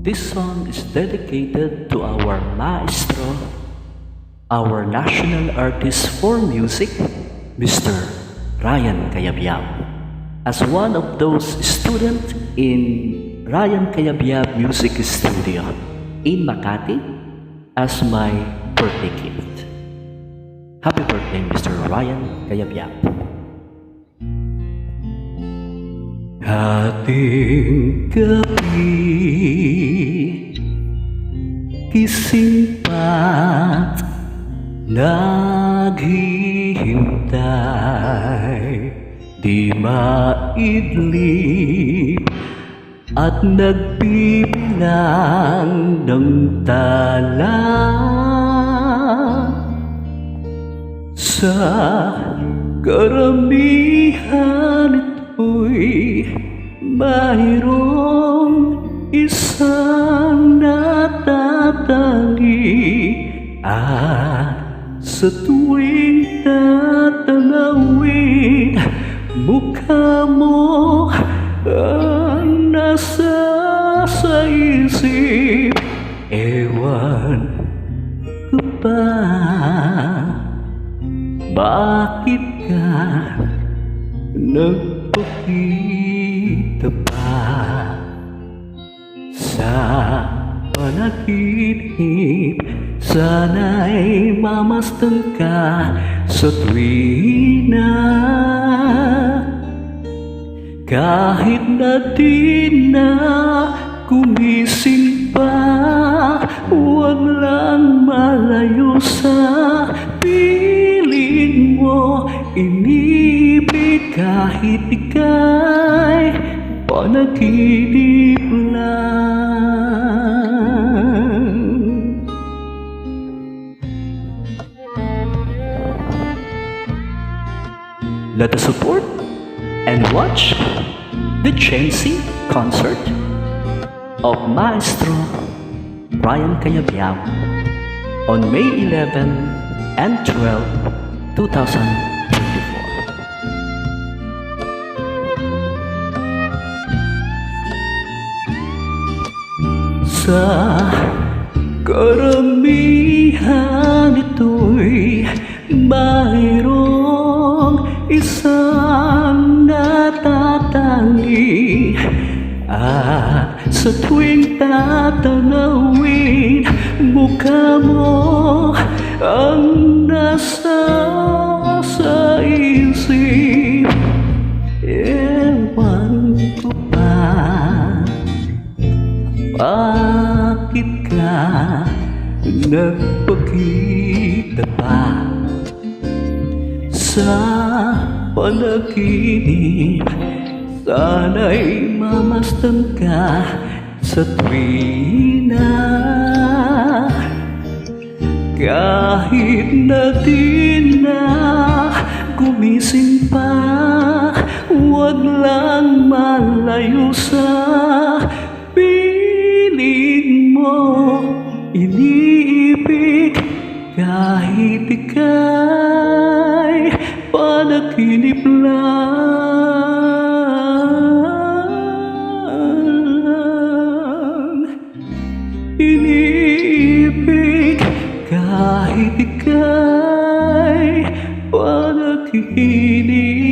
This song is dedicated to our maestro, our national artist for music, Mr. Ryan Cayabyab. As one of those students in Ryan Cayabyab Music Studio in Makati as my birthday gift. Happy birthday, Mr. Ryan Cayabyab. Ating gabi, gising pa't naghihintay, di maidlip at nagbibilang ng tala. Sa karamihan ito'y mayroong isang natatangi, at sa tuwing tatanawin, mukha mo ang nasa sa isip. Ewan ko ba bakit ka nagpakita pa sa panaginip? Sana'y mamasdan ka sa tuwina, kahit na di na gumising pa. Huwag lang malayo sa piling mo, inibig kahit ika'y panaginip lang. Let us support and watch the Chelsea concert of Maestro Ryan Cayabyab on May 11 and 12, 2024. Sa karamihan ito'y mayroong isang natatangi, at sa tuwing tatanawin, mukha mo ang nasa sa isip. Ewan ko ba bakit ka nagpakita pa sa panaginip? Sana'y mamasdan ka sa tuwina, kahit na di na gumising pa. Huwag lang malayo sa piling mo, iniibig kahit ika'y panaginip lang. Iniibig kahit ika'y panaginip.